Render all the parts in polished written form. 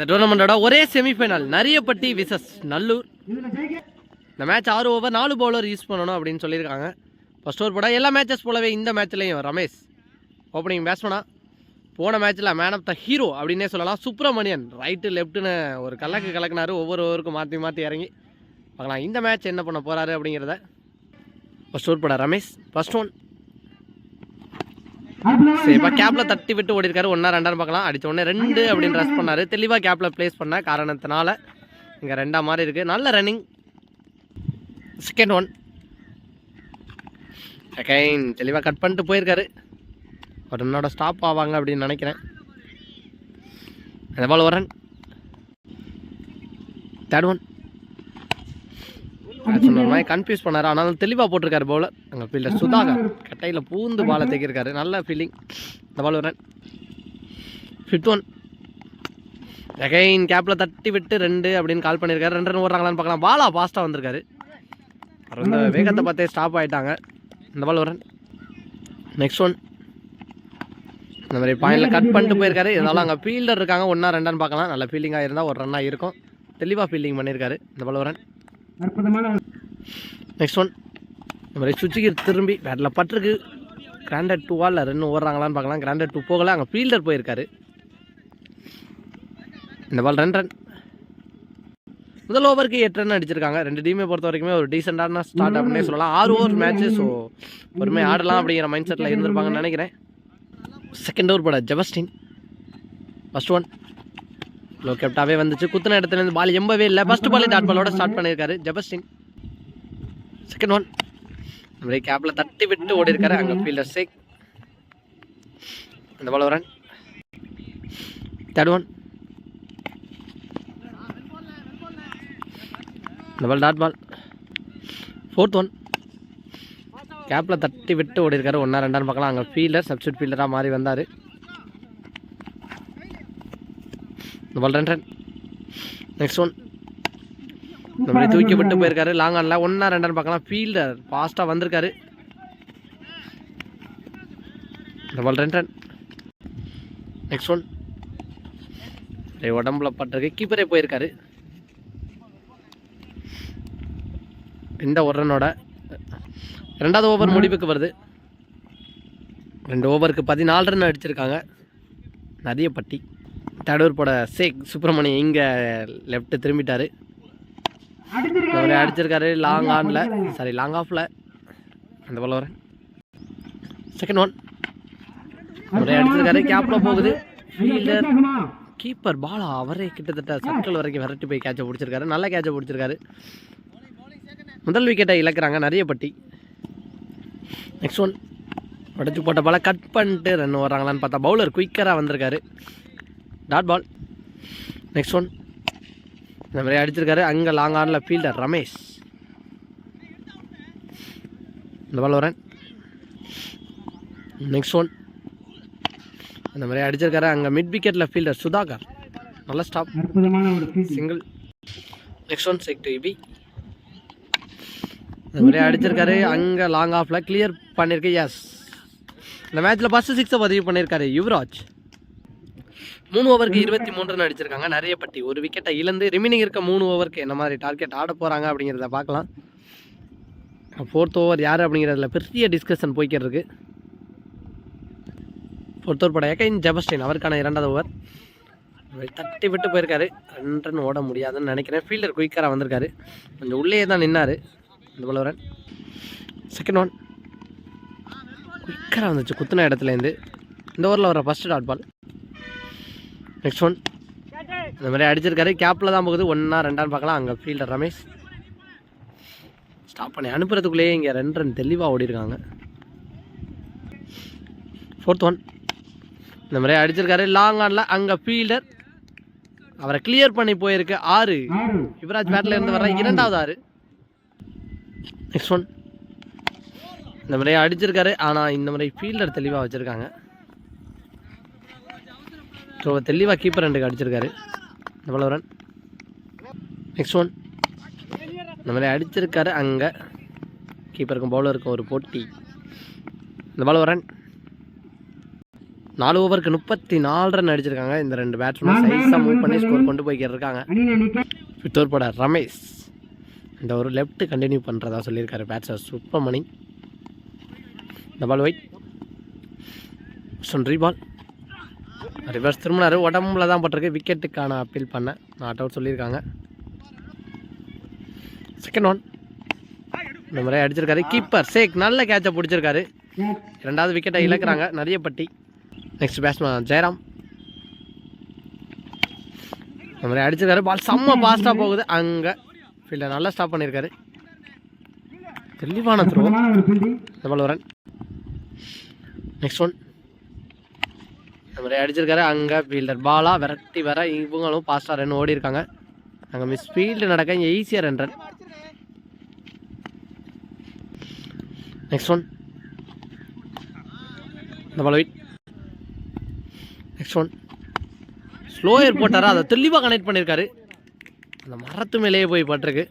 இந்த டோர்னமெண்டோட ஒரே semi-final நரியப்பட்டி versus Nallur. இந்த மேட்ச் 6 ஓவர் 4 பவுலர் யூஸ் பண்ணணும் அப்படின்னு சொல்லியிருக்காங்க. ஃபர்ஸ்ட் ஓவர் போட எல்லா மேட்சஸ் போலவே இந்த மேட்ச்லையும் ரமேஷ் ஓப்பனிங் பேட்ஸ்மனா. போன மேட்ச்சில் மேன் ஆஃப் த ஹீரோ அப்படின்னே சொல்லலாம். சுப்பிரமணியன் ரைட்டு லெஃப்ட்டுன்னு ஒரு கலக்குனாரு. ஒவ்வொரு ஓவருக்கும் மாற்றி இறங்கி பார்க்கலாம் இந்த மேட்ச் என்ன பண்ண போகிறாரு அப்படிங்கிறத. ஃபர்ஸ்ட் ஓவர் போட ரமேஷ் ஃபர்ஸ்ட் ஒன். சரி, இப்போ கேப்பில் தட்டி விட்டு ஓடி இருக்காரு. 1 2 பார்க்கலாம். அடித்த உடனே 2 அப்படின்னு ரஷ் பண்ணார். தெளிவாக கேப்பில் ப்ளேஸ் பண்ண காரணத்தினால இங்கே 2 மாதிரி இருக்குது. நல்ல ரன்னிங். செகண்ட் ஒன் அகைன் தெளிவாக கட் பண்ணிட்டு போயிருக்காரு. ஒரு என்னோட ஸ்டாப் ஆவாங்க அப்படின்னு நினைக்கிறேன். அந்த பால் வரன். தேர்ட் ஒன் சொன்ன மாதிரி கன்ஃபியூஸ் பண்ணார். ஆனாலும் தெளிவாக போட்டிருக்காரு பவுலர். அங்கே ஃபீல்டர் சுதாகர் கட்டையில் பூந்து பாலை தைக்கிருக்காரு. நல்ல ஃபீலிங். இந்த பால் வரன். ஃபிஃப்த் ஒன் அகைன் கேப்பில் தட்டி விட்டு 2 அப்படின்னு கால் பண்ணியிருக்காரு. 2 ரன் ஓடுறாங்களான்னு பார்க்கலாம். பாலா ஃபாஸ்ட்டாக வந்திருக்காரு. அந்த வேகத்தை பார்த்தே ஸ்டாப் ஆகிட்டாங்க. இந்த பால் வரன். நெக்ஸ்ட் ஒன் இந்த மாதிரி பாயிண்டில் கட் பண்ணிட்டு போயிருக்காரு. இருந்தாலும் அங்கே ஃபீல்டர் இருக்காங்க. 1 2 பார்க்கலாம். நல்ல ஃபீல்டிங்காக இருந்தால் ஒரு ரன்னாக இருக்கும். தெளிவாக ஃபீல்டிங் பண்ணியிருக்காரு. இந்த பால் வரன். நெக்ஸ்ட் ஒன் இந்த மாதிரி சுவிட்சுக்கு திரும்பி பேட்டில் பட்டிருக்கு. கிராண்டட் 2 ரன் ஓடுறாங்களான்னு பார்க்கலாம். கிராண்டட் 2 போகல. அங்கே ஃபீல்டர் போயிருக்காரு. இந்த பால் 2 ரன். முதல் ஓவருக்கு 8 ரன் அடிச்சிருக்காங்க. 2 டீமை பொறுத்த வரைக்குமே ஒரு டீசெண்டான ஸ்டார்ட் அப்படின்னே சொல்லலாம். 6 ஓவர் மேட்ச்சு. ஸோ பொறுமையாக ஆடலாம் அப்படிங்கிற மைண்ட் செட்டில் இருந்திருப்பாங்கன்னு நினைக்கிறேன். செகண்ட் ஓவர் போட ஜெபஸ்டின் ஃபர்ஸ்ட் ஒன் லோ கேப்டாவே வந்துச்சு. குத்துன இடத்துலேருந்து பால் எம்பவே இல்லை. ஃபர்ஸ்ட் பாலே டாட் பாலோட ஸ்டார்ட் பண்ணியிருக்காரு ஜெபஸ்டின். செகண்ட் ஒன் அப்படியே கேப்பில் தட்டி விட்டு ஓடி இருக்காரு. அங்கே ஃபீல்டர் சேக். அந்த பால் வரன். தேர்ட் ஒன் இந்த ball dot ball. Fourth one கேப்பில் தட்டி விட்டு ஓடி இருக்காரு. 1 2 பார்க்கலாம். அங்கே ஃபீல்டர் சப்ஸ்டியூட் ஃபீல்டராக மாறி வந்தார். இந்த பால் 2 ரன். நெக்ஸ்ட் ஒன் இந்த மாதிரி தூக்கி விட்டு போயிருக்காரு. லாங் ஆனில் 1 2 பார்க்கலாம். ஃபீல்டர் ஃபாஸ்ட்டாக வந்திருக்காரு. இந்த பால் 2 ரன். நெக்ஸ்ட் ஒன் உடம்புல பட்டிருக்கு. கீப்பரே போயிருக்காரு. இந்த 1 ரன்னோட 2வது ஓவர் முடிவுக்கு வருது. 2 ஓவருக்கு 14 ரன் அடிச்சிருக்காங்க நரியப்பட்டி. தேர்ட் ஓவர் போட சேக் சுப்பிரமணியம் இங்கே லெஃப்ட் திரும்பிட்டார். அடிச்சிருக்காரு லாங் ஆனில் லாங் ஆஃபில். அந்த பால் வரேன். செகண்ட் ஒன் அவரே அடிச்சிருக்காரு. கேப்பில் போகுது. ஃபீல்டர் கீப்பர் பாலா அவரே கிட்டத்தட்ட சர்க்கிள் வரைக்கும் விரட்டி போய் கேட்சை பிடிச்சிருக்காரு. நல்ல கேட்சை பிடிச்சிருக்காரு. முதல் விக்கெட்டை இழக்கிறாங்க நரியப்பட்டி. நெக்ஸ்ட் ஒன் உடச்சி போட்ட பாலை கட் பண்ணிட்டு ரன் வர்றாங்களான்னு பார்த்தா பவுலர் குயிக்கராக வந்திருக்காரு. Dot ball. நெக்ஸ்ட் ஒன் இந்த மாதிரி அடிச்சிருக்காரு. அங்கே லாங் ஆனில் ஃபீல்டர் ரமேஷ். இந்த பால் வரேன். நெக்ஸ்ட் ஒன் இந்த மாதிரி அடிச்சிருக்காரு. அங்கே மிட் விக்கெட்டில் ஃபீல்டர் சுதாகர். நல்ல ஸ்டாப் சிங்கிள். நெக்ஸ்ட் ஒன் சேக் டு இபி. இந்த மாதிரி அடிச்சிருக்காரு. அங்கே லாங் ஆஃபில் கிளியர் பண்ணியிருக்கு. எஸ் இந்த மேட்ச்சில் ஃபஸ்ட்டு 6 பதிவு பண்ணியிருக்காரு யுவராஜ். 3 ஓவருக்கு 23 ரன் அடிச்சிருக்காங்க நரியப்பட்டி. ஒரு விக்கெட்டை இழந்து ரிமைனிங் இருக்க 3 ஓவருக்கு என்ன மாதிரி டார்கெட் ஆட போகிறாங்க அப்படிங்கிறத பார்க்கலாம். 4th ஓவர் யார் அப்படிங்கிறதுல பெரிய டிஸ்கஷன் போய்க்கிட்டு இருக்கு. 4th ஓவர் பட எகைன் ஜெபஸ்டின் அவருக்கான 2வது ஓவர் தட்டி விட்டு போயிருக்காரு. 2 ரன் ஓட முடியாதுன்னு நினைக்கிறேன். ஃபீல்டர் குயிக்கராக வந்திருக்காரு. கொஞ்சம் உள்ளே தான் நின்னார். இந்த பால் வரேன். செகண்ட் ஒன் குயிக்கராக வந்துச்சு குத்துன இடத்துலேருந்து. இந்த ஓவரில் வர first dot ball. Next one இந்த மாதிரி அடிச்சிருக்காரு. கேப்பில் தான் போகுது. 1 2 பார்க்கலாம். அங்கே ஃபீல்டர் ரமேஷ் ஸ்டாப் பண்ணி அனுப்புறதுக்குள்ளேயே இங்கே 2 ரன் தெளிவாக ஓடிருக்காங்க. 4th ஒன் இந்த மாதிரி அடிச்சிருக்காரு. லாங் ஆனில் அங்கே ஃபீல்டர் அவரை கிளியர் பண்ணி போயிருக்கு. 6 யுவராஜ் பேட்டில் இருந்து வர 2வது 6. நெக்ஸ்ட் ஒன் இந்த மாதிரி அடிச்சிருக்காரு. ஆனால் இந்த மாதிரி ஃபீல்டர் தெளிவாக வச்சுருக்காங்க. ஸோ தெளிவாக கீப்பர் 2க்கு அடிச்சிருக்காரு. எவ்வளோ ரன். நெக்ஸ்ட் ஒன் இந்த மாதிரி அடிச்சிருக்காரு. அங்கே கீப்பருக்கும் பவுலருக்கும் ஒரு போட்டி. இந்த பால் ரன். 4 ஓவருக்கு 34 ரன் அடிச்சிருக்காங்க. இந்த 2 பேட்ஸ்மேன் சைஸாக மூவ் பண்ணி ஸ்கோர் கொண்டு போய்க்கிட்டு இருக்காங்க. விட்டோர் பட ரமேஷ் இந்த ஒரு லெஃப்ட் கண்டினியூ பண்ணுறதா சொல்லியிருக்காரு பேட்ஸர் சுப்ரமணி. இந்த பால் ஒயிட் ரீபால் ரிவர்ஸ் திரும்பினார், உடம்புல தான் பட்டிருக்கு. விக்கெட்டுக்கான அப்பீல் பண்ண நாட் அவுட் சொல்லியிருக்காங்க. செகண்ட் ஒன் இந்த முறை அடிச்சிருக்காரு. கீப்பர் சேக் நல்ல கேட்சை பிடிச்சிருக்காரு. 2வது விக்கெட்டை இழக்கிறாங்க நரியப்பட்டி. நெக்ஸ்ட் பேட்ஸ்மேன் ஜெயராம் இந்த மாதிரி அடிச்சிருக்காரு. பால் செம்ம ஃபாஸ்ட்டாக போகுது. அங்கே ஃபீல்டர் நல்லா ஸ்டாப் பண்ணியிருக்காரு. தெளிவான த்ரோ. இந்த பால் ரன். நெக்ஸ்ட் ஒன் இந்த மாதிரி அடிச்சிருக்காரு. அங்கே ஃபீல்டர் பாலாக விரட்டி வர இவங்களும் ஃபாஸ்ட்டாக ரன் ஓடி இருக்காங்க. அங்கே மிஸ் ஃபீல்டு நடக்க இங்கே ஈஸியாக ரன். நெக்ஸ்ட் ஒன் இந்த பால் வெயிட். நெக்ஸ்ட் ஒன் ஸ்லோயர் போட்டாரா, அதை தெளிவாக கனெக்ட் பண்ணியிருக்காரு. அந்த மரத்து மேலேயே போய் பட்டிருக்கு.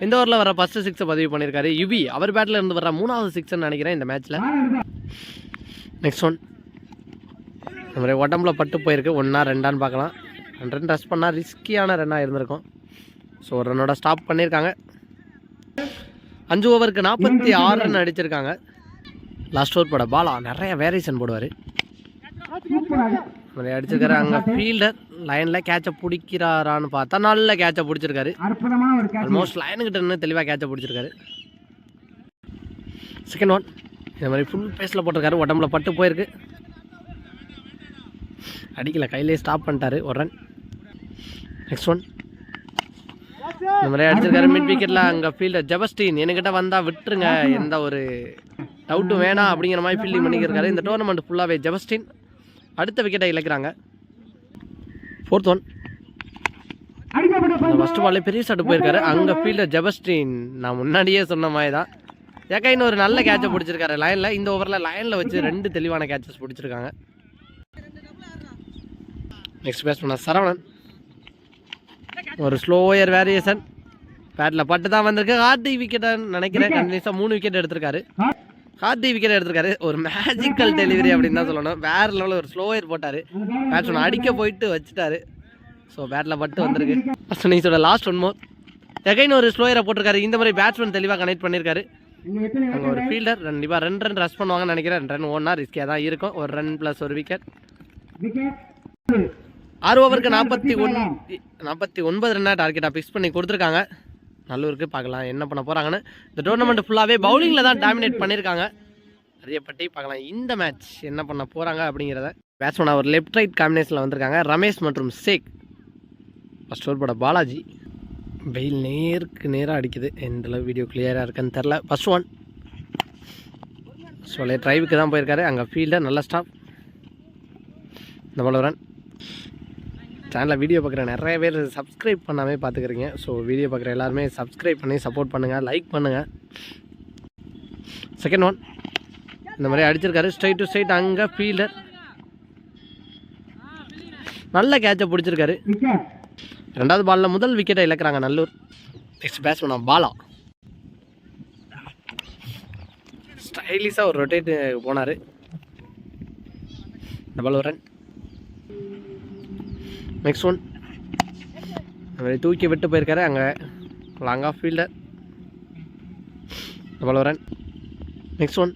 இந்த ஓவரில் வர ஃபஸ்ட்டு 6 பதிவு பண்ணியிருக்காரு யுவி. அவர் பேட்டில் இருந்து வர 3வது 6 நினைக்கிறேன் இந்த மேட்ச்சில். நெக்ஸ்ட் ஒன் இந்த மாதிரி உடம்புல பட்டு போயிருக்கு. 1ஆ 2ஆன்னு பார்க்கலாம். 2 ரன் ரஷ் பண்ணால் ரிஸ்கியான ரன்னாக இருந்திருக்கும். ஸோ ஒரு ரன்னோட ஸ்டாப் பண்ணியிருக்காங்க. 5 ஓவருக்கு 46 ரன் அடிச்சிருக்காங்க. லாஸ்ட் ஓவர் போட பாலா நிறைய வேரியேஷன் போடுவார். அடிச்சிருக்காரு. அங்கே ஃபீல்டர் லைனில் கேட்சை பிடிக்கிறாரான்னு பார்த்தா நல்ல கேட்சை பிடிச்சிருக்காரு. ஆல்மோஸ்ட் லைனுக்கிட்ட நின்று தெளிவாக கேட்சை பிடிச்சிருக்காரு. செகண்ட் ஒன் இந்த மாதிரி ஃபுல் பேஸில் போட்டிருக்காரு. உடம்புல பட்டு போயிருக்கு. அடிக்கல, கையிலே ஸ்டாப் பண்ணிட்டாரு. ஒரு ரன். நெக்ஸ்ட் ஒன் இந்த மாதிரி அடிச்சிருக்காரு மிட் விக்கெட்டில். அங்கே ஃபீல்டர் ஜெபஸ்டின் என்கிட்ட வந்தால் விட்டுருங்க, எந்த ஒரு டவுட்டும் வேணாம் அப்படிங்கிற மாதிரி ஃபீல்டிங் பண்ணியிருக்காரு. இந்த டோர்னமெண்ட் ஃபுல்லாகவே ஜெபஸ்டின். அடுத்த விக்கெட்டை இழக்கிறாங்க. 4th ஒன் ஃபஸ்ட்டு பாலே பெரிய ஷாட் போயிருக்காரு. அங்கே ஃபீல்டர் ஜெபஸ்டின் நான் முன்னாடியே சொன்ன மாதிரி தான் ஏக்கா ஒரு நல்ல கேட்சை பிடிச்சிருக்காரு லைனில். இந்த ஓவரில் லைனில் வச்சு 2 தெளிவான கேட்சஸ் பிடிச்சிருக்காங்க. நெக்ஸ்ட் பேட்ஸ்மேன் சரவணன் ஒரு ஸ்லோயர் வேரியேஷன் பேட்டில் பட்டு தான் வந்திருக்கு. ஹார்திக் விக்கெட்டை நினைக்கிறேன். கண்டினியூஸாக 3 விக்கெட் எடுத்திருக்காரு. ஹார்திக் விக்கெட் எடுத்திருக்காரு. ஒரு மேஜிக்கல் டெலிவரி அப்படின்னு தான் சொல்லணும். வேறு லெவலில் ஒரு ஸ்லோயர் போட்டார். பேட்ஸ்மேன் அடிக்க போயிட்டு வச்சுட்டாரு. ஸோ பேட்டில் பட்டு வந்திருக்கு. இன்னிங்ஸோட லாஸ்ட் 1 மோர் எகைன் ஒரு ஸ்லோயரை போட்டிருக்காரு. இந்த மாதிரி பேட்ஸ்மேன் தெளிவாக கனெக்ட் பண்ணியிருக்காரு. அங்கே ஒரு ஃபீல்டர் கண்டிப்பாக 2 ரன் ரஷ் பண்ணுவாங்கன்னு நினைக்கிறேன். 2 ரன் ஓடினா ரிஸ்கியாக தான் இருக்கும். ஒரு ரன் ப்ளஸ் ஒரு விக்கெட். 6 ஓவருக்கு 49 ரன்னாக டார்கெட்டாக ஃபிக்ஸ் பண்ணி கொடுத்துருக்காங்க. நல்லூருக்கு பார்க்கலாம் என்ன பண்ண போகிறாங்கன்னு. இந்த டோர்னமெண்ட் ஃபுல்லாகவே பவுலிங்கில் தான் டாமினேட் பண்ணியிருக்காங்க. நிறைய பற்றி பார்க்கலாம் இந்த மேட்ச் என்ன பண்ண போகிறாங்க அப்படிங்கிறத. பேட்ஸ்மேன் ஒரு லெஃப்ட் ரைட் காம்பினேஷனில் வந்திருக்காங்க ரமேஷ் மற்றும் ஷேக். ஃபஸ்ட் ஓவர் போட பாலாஜி. வெயில் நேருக்கு நேராக அடிக்குது. எந்தளவு வீடியோ கிளியராக இருக்குன்னு தெரில. ஃபஸ்ட் ஒன் ஸோ ட்ரைவுக்கு தான் போயிருக்காரு. அங்கே ஃபீல்டர் நல்ல ஸ்டாப். இந்த பால் ரன். சேனலில் வீடியோ பார்க்குற நிறைய பேர் சப்ஸ்கிரைப் பண்ணாமே பார்த்துக்கிறீங்க. ஸோ வீடியோ பார்க்குற எல்லாருமே சப்ஸ்கிரைப் பண்ணி சப்போர்ட் பண்ணுங்கள், லைக் பண்ணுங்கள். செகண்ட் ஒன் இந்த மாதிரி அடிச்சிருக்காரு. Straight to straight. அங்கே ஃபீல்டர் நல்ல கேட்சை பிடிச்சிருக்காரு. 2வது பாலில் முதல் விக்கெட்டை இழக்கிறாங்க நல்லூர். நெக்ஸ்ட் பேட்ஸ்மேன் பாலா ஸ்டைலிஷாக ஒரு ரொட்டேட்டு போனார். இந்த பால் ரன். நெக்ஸ்ட் ஒன் தூக்கி விட்டு போயிருக்காரு. அங்கே லாங் ஆஃப் ஃபீல்டர். இந்த ரன். நெக்ஸ்ட் ஒன்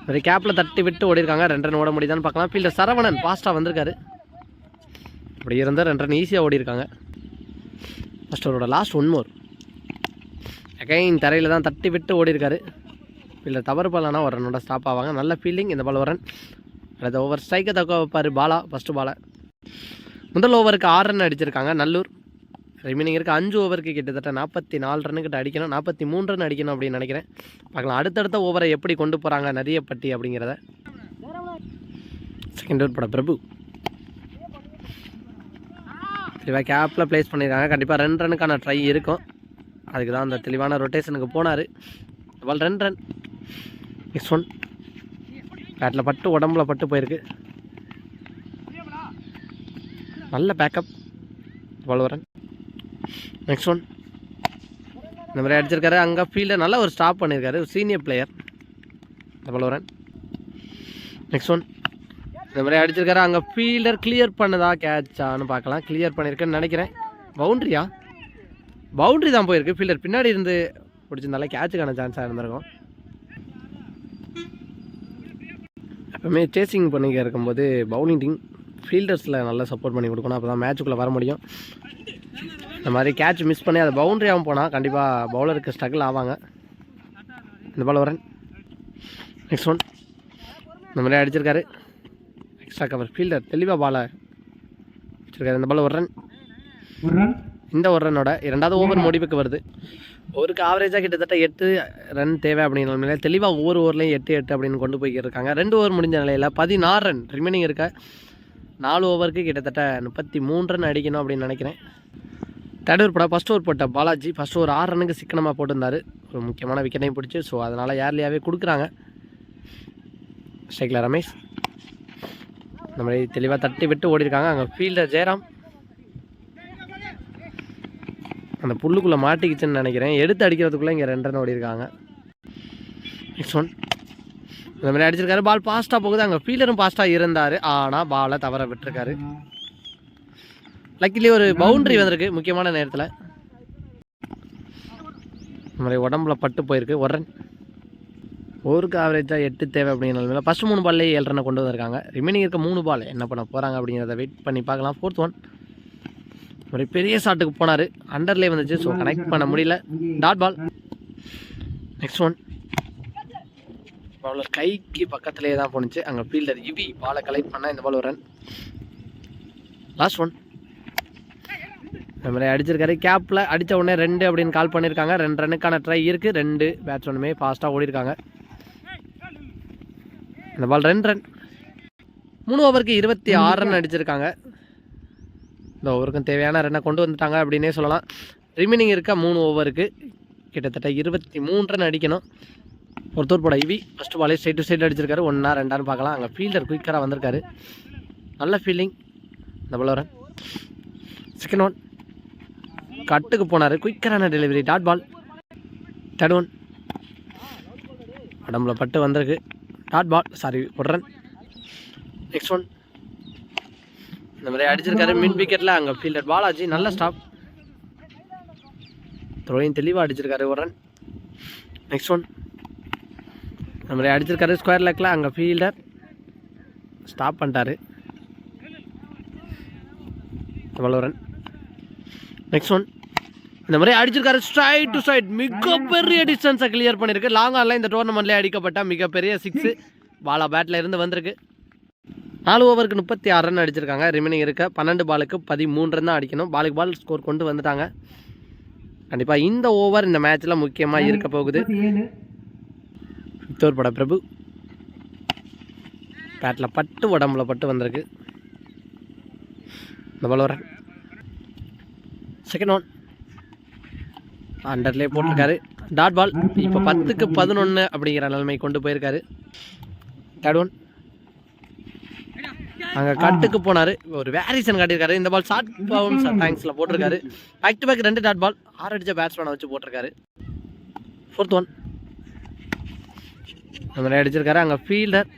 வெரி கேப்பில் தட்டி விட்டு ஓடி இருக்காங்க. 2 ரன் ஓட முடியுதான்னு பார்க்கலாம். ஃபீல்டர் சரவணன் ஃபாஸ்ட்டாக வந்திருக்காரு. அப்படி இருந்தால் 2 ரன் ஈஸியாக ஓடி இருக்காங்க. ஃபஸ்ட் ஓவரோட லாஸ்ட் 1 மோர் அகைன் தரையில் தான் தட்டி விட்டு ஓடி இருக்காரு. ஃபீல்டர் தவறு பண்ணலன்னா ஒரு ரன்னோட ஸ்டாப் ஆவாங்க. நல்ல ஃபீல்டிங். இந்த பால் ரன். அடுத்த ஓவர் ஸ்ட்ரைக்கை தக்க வைப்பார் பாலா. ஃபஸ்ட்டு பாலை முதல் ஓவருக்கு 6 ரன் அடிச்சிருக்காங்க நல்லூர். ரிமைனிங் இருக்குது 5 ஓவருக்கு கிட்டத்தட்ட 44 ரன்னுக்கிட்ட அடிக்கணும். 43 ரன் அடிக்கணும் அப்படின்னு நினைக்கிறேன். பார்க்கலாம் அடுத்தடுத்த ஓவரை எப்படி கொண்டு போகிறாங்க நரியப்பட்டி அப்படிங்கிறத. செகண்ட் ஓவர் பட பிரபு தெளிவாக கேப்பில் ப்ளேஸ் பண்ணியிருக்காங்க. கண்டிப்பாக 2 ரன்னுக்கான ட்ரை இருக்கும். அதுக்கு தான் அந்த தெளிவான ரொட்டேஷனுக்கு போனார். Ball 2 run. நெக்ஸ்ட் ஒன் பேட்டில் பட்டு உடம்புல பட்டு போயிருக்கு. நல்ல backup. Ball run. Next one இந்த மாதிரி அடிச்சிருக்காரு. அங்கே ஃபீல்டர் நல்ல ஒரு ஸ்டாப் பண்ணியிருக்காரு. ஒரு சீனியர் பிளேயர். இந்த பால் ரன். நெக்ஸ்ட் ஒன் இந்த மாதிரி அடிச்சிருக்காரு. அங்கே ஃபீல்டர் கிளியர் பண்ணதா கேட்சான்னு பார்க்கலாம். கிளியர் பண்ணியிருக்குன்னு நினைக்கிறேன். பவுண்ட்ரியா? பவுண்ட்ரி தான் போயிருக்கு. ஃபீல்டர் பின்னாடி இருந்து பிடிச்சிருந்தாலே கேட்சுக்கான சான்ஸாக இருந்திருக்கும். எப்பவுமே சேசிங் பண்ணிக்க இருக்கும்போது பவுலிங் டீம் ஃபீல்டர்ஸில் நல்லா சப்போர்ட் பண்ணி கொடுக்கணும். அப்போ தான் மேட்சுக்குள்ளே வர முடியும். இந்த மாதிரி கேட்ச் மிஸ் பண்ணி அதை பவுண்ட்ரியாகவும் போனால் கண்டிப்பாக பவுலருக்கு ஸ்ட்ரகிள் ஆவாங்க. இந்த பால் வரேன். நெக்ஸ்ட் ஒன் இந்த மாதிரி அடிச்சிருக்காரு. Extra cover. ஃபீல்டர் தெளிவாக பாலை வச்சிருக்காரு. இந்த பால் ஒரு ரன். இந்த ஒரு ரன்னோட இரண்டாவது ஓவர் முடிவுக்கு வருது. ஓவருக்கு ஆவரேஜாக கிட்டத்தட்ட 8 ரன் தேவை அப்படிங்கிற நிலையில் தெளிவாக ஒவ்வொரு ஓவர்லையும் 8 அப்படின்னு கொண்டு போய்க்கிருக்காங்க. 2 ஓவர் முடிஞ்ச நிலையில் 16 ரன் ரிமைனிங் இருக்க. 4 ஓவருக்கு கிட்டத்தட்ட 33 ரன் அடிக்கணும் அப்படின்னு நினைக்கிறேன். தேர்ட் ஓவர் போட ஃபஸ்ட் ஓவர் போட்ட பாலாஜி ஃபஸ்ட் ஓவர் 6 ரன்னுக்கு சிக்கனமாக போட்டிருந்தார். ஒரு முக்கியமான விக்கெட்டையும் பிடிச்சி. ஸோ அதனால் ஏர்லியாகவே கொடுக்குறாங்க. ஸ்ட்ரைக்கில் ரமேஷ் இந்த மாதிரி தெளிவாக தட்டி விட்டு ஓடிருக்காங்க. அங்கே ஃபீல்டர் ஜெயராம் அந்த புல்லுக்குள்ளே மாட்டிக்கிச்சுன்னு நினைக்கிறேன். எடுத்து அடிக்கிறதுக்குள்ளே இங்கே 2 ரன் ஓடிருக்காங்க. நெக்ஸ்ட் ஒன் இந்த மாதிரி அடிச்சிருக்காரு. பால் ஃபாஸ்ட்டாக போகுது. அங்கே ஃபீல்டரும் ஃபாஸ்ட்டாக இருந்தார். ஆனால் பாலை தவற விட்டுருக்காரு. லக்கிலி ஒரு பவுண்ட்ரி வந்திருக்கு முக்கியமான நேரத்தில். இந்த மாதிரி உடம்புல பட்டு போயிருக்கு. ஒரு ரன். ஓவருக்கு ஆவரேஜாக 8 தேவை அப்படிங்கிற ஃபஸ்ட் 3 பால்லேயே 7 ரன்னை கொண்டு வந்திருக்காங்க. ரிமைனிங் இருக்க 3 பால் என்ன பண்ண போகிறாங்க அப்படிங்கிறத வெயிட் பண்ணி பார்க்கலாம். ஃபோர்த் ஒன் ஒரு பெரிய ஷாட்டுக்கு போனார். அண்டர்லேயே வந்துச்சு. ஸோ கனெக்ட் பண்ண முடியல. Dot ball. Next one bowler கைக்கு பக்கத்துலேயே தான் போணுச்சு. அங்கே ஃபீல்டர் இவி பாலை கலெக்ட் பண்ணால் இந்த பால் ஒரு ரன். லாஸ்ட் ஒன் இந்த மாதிரி அடிச்சிருக்காரு. கேப்பில் அடித்த உடனே 2 அப்படின்னு கால் பண்ணியிருக்காங்க. 2 ரன்னுக்கான ட்ரை இருக்குது. 2 பேட்ஸ்மேனுமே ஃபாஸ்ட்டாக ஓடிருக்காங்க. இந்த பால் 2 ரன். 3 ஓவருக்கு 26 ரன் அடிச்சிருக்காங்க. இந்த ஓவருக்கும் தேவையான ரன்னை கொண்டு வந்துட்டாங்க அப்படின்னே சொல்லலாம். ரிமைனிங் இருக்க 3 ஓவருக்கு கிட்டத்தட்ட 23 ரன் அடிக்கணும். ஒருத்தர் போட இவி ஃபஸ்ட்டு பாலே ஸ்ட்ரைட் டு ஸ்ட்ரைட் அடிச்சிருக்காரு. 1ஆ 2ஆன்னு பார்க்கலாம். அங்கே ஃபீல்டர் குயிக்கராக வந்திருக்காரு. நல்ல ஃபீல்டிங். இந்த பால் ரன். செகண்ட் ஒன் கட்டுக்கு போனார். குயிக்கரான delivery. Dot ball. Third one உடம்புல பட்டு வந்திருக்கு. Dot ball. சாரி ஒரு ரன். நெக்ஸ்ட் ஒன் இந்த மாதிரி அடிச்சிருக்காரு. மின் விக்கெட்டில் அங்கே ஃபீல்டர் பாலாஜி நல்ல ஸ்டாப். த்ரோயிங் தெளிவாக அடிச்சிருக்காரு. ஒரு ரன். நெக்ஸ்ட் ஒன் இந்த மாதிரி அடிச்சிருக்காரு. ஸ்கொயர் லெக்கில் அங்கே ஃபீல்டர் ஸ்டாப் பண்ணிட்டாரு. ஒரு ரன். நெக்ஸ்ட் ஒன் இந்த மாதிரி அடிச்சிருக்காரு. ஸ்ட்ரைட் டு ஸ்ட்ரைட் மிகப்பெரிய டிஸ்டன்ஸை கிளியர் பண்ணியிருக்கு. லாங் ஆனில் இந்த டோர்னமெண்ட்லேயே அடிக்கப்பட்ட மிகப்பெரிய 6 பாலா பேட்டில் இருந்து வந்திருக்கு. 4 ஓவருக்கு 36 ரன் அடிச்சிருக்காங்க. ரிமைனிங் இருக்க 12 பாலுக்கு 13 ரன் தான் அடிக்கணும். பாலுக்கு பால் ஸ்கோர் கொண்டு வந்துட்டாங்க. கண்டிப்பாக இந்த ஓவர் இந்த மேட்ச்சில் முக்கியமாக இருக்க போகுது. விக்டோர் பட பிரபு பேட்டில் பட்டு உடம்புல பட்டு வந்திருக்கு. இந்த பால் வர செகண்ட் ஒன் அண்டர்லேயே போட்டிருக்காரு. Dot ball. இப்போ 10க்கு 11 அப்படிங்கிற நிலைமை கொண்டு போயிருக்காரு. தேர்ட் ஒன் அங்கே கட்டுக்கு போனார். ஒரு வேரியேஷன் காட்டியிருக்காரு. இந்த பால் ஷார்ட் பவுன்ஸ் டேங்க்ஸில் போட்டிருக்காரு. Back to back 2 dot ball. 6 அடித்த பேட்ஸ்மேனை வச்சு போட்டிருக்காரு. ஃபோர்த் ஒன் அந்த மாதிரி அடிச்சிருக்காரு. அங்கே ஃபீல்டர்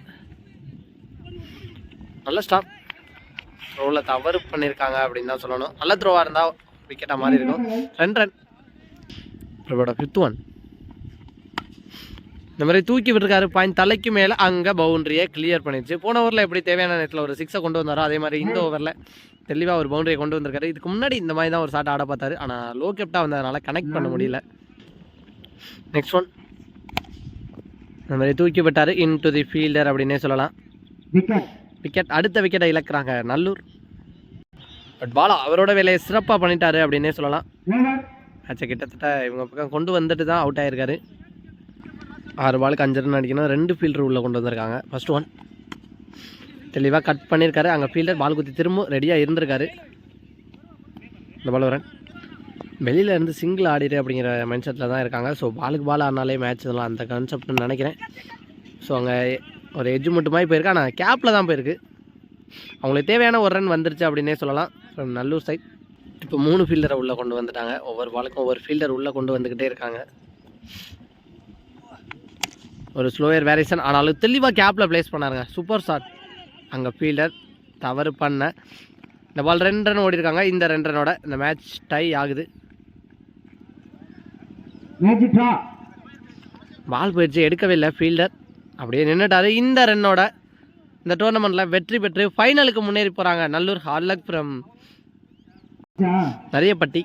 நல்ல ஸ்டாப். த்ரோவில் தவறு பண்ணியிருக்காங்க அப்படின்னு தான் சொல்லணும். நல்ல த்ரோவாக இருந்தால் விக்கெட்டாக மாறி இருக்கும். 2 ரன். அவரோட 5th ஒன் இந்த மாதிரி தூக்கி விட்டுருக்காரு. பாயிண்ட் தலைக்கு மேலே அங்கே பவுண்டரியை கிளியர் பண்ணிடுச்சு. போன ஓவரில் எப்படி தேவையான நேரத்தில் ஒரு 6 கொண்டு வந்தாரோ அதே மாதிரி இந்த ஓவரில் தெளிவாக ஒரு பவுண்டரியை கொண்டு வந்திருக்காரு. இதுக்கு முன்னாடி இந்த மாதிரி தான் ஒரு ஷாட் ஆட பார்த்தாரு. ஆனால் லோ கேப்டாக வந்ததுனால கனெக்ட் பண்ண முடியல. நெக்ஸ்ட் ஒன் இந்த மாதிரி தூக்கி விட்டார். இன் டு தி ஃபீல்டர் அப்படின்னே சொல்லலாம். விக்கெட். அடுத்த விக்கெட்டை இழக்கிறாங்க நல்லூர். பட் பாலா அவரோட வேலையை சிறப்பாக பண்ணிட்டாரு அப்படின்னே சொல்லலாம். மேட்சை கிட்டத்தட்ட இவங்க பக்கம் கொண்டு வந்துட்டு தான் அவுட் ஆகிருக்காரு. 6 பாலுக்கு 5 ரன் அடிக்கணும். 2 ஃபீல்டர் உள்ளே கொண்டு வந்திருக்காங்க. ஃபர்ஸ்ட் ஒன் தெளிவாக கட் பண்ணியிருக்காரு. அங்கே ஃபீல்டர் பால் குத்தி திரும்ப ரெடியாக இருந்திருக்காரு. இந்த பால் ரன். வெளியில் இருந்து சிங்கிள் ஆடிடு அப்படிங்கிற மைண்ட் செட்டில் தான் இருக்காங்க. ஸோ பாலுக்கு பால் ஆனாலே மேட்ச் இதெல்லாம் அந்த கான்செப்ட்னு நினைக்கிறேன். ஸோ அங்கே ஒரு எட்ஜ் மட்டுமாய் போயிருக்கு. ஆனால் கேப்பில் தான் போயிருக்கு. அவங்களுக்கு தேவையான ஒரு ரன் வந்துருச்சு அப்படின்னே சொல்லலாம். ஃப்ரம் நல்லூர் சைட் இப்போ 3 ஃபீல்டரை உள்ளே கொண்டு வந்துட்டாங்க. ஒவ்வொரு பாலுக்கும் ஒவ்வொரு ஃபீல்டர் உள்ளே கொண்டு வந்துக்கிட்டே இருக்காங்க. ஒரு ஸ்லோயர் வேரியேஷன் ஆனாலும் தெளிவாக கேப்பில் பிளேஸ் பண்ணாருங்க. Super shot. அங்கே ஃபீல்டர் தவறு பண்ண இந்த பால் 2 ரன் ஓடி இருக்காங்க. இந்த 2 ரனோட இந்த மேட்ச் டை ஆகுது. பால் போயிடுச்சு, எடுக்கவே இல்லை ஃபீல்டர், அப்படியே நின்றுட்டாரு. இந்த ரன்னோட இந்த டோர்னமெண்ட்டில் வெற்றி பெற்று ஃபைனலுக்கு முன்னேறி போகிறாங்க நல்லூர் ஹார்ட் லக் ஃப்ரம் நரியப்பட்டி.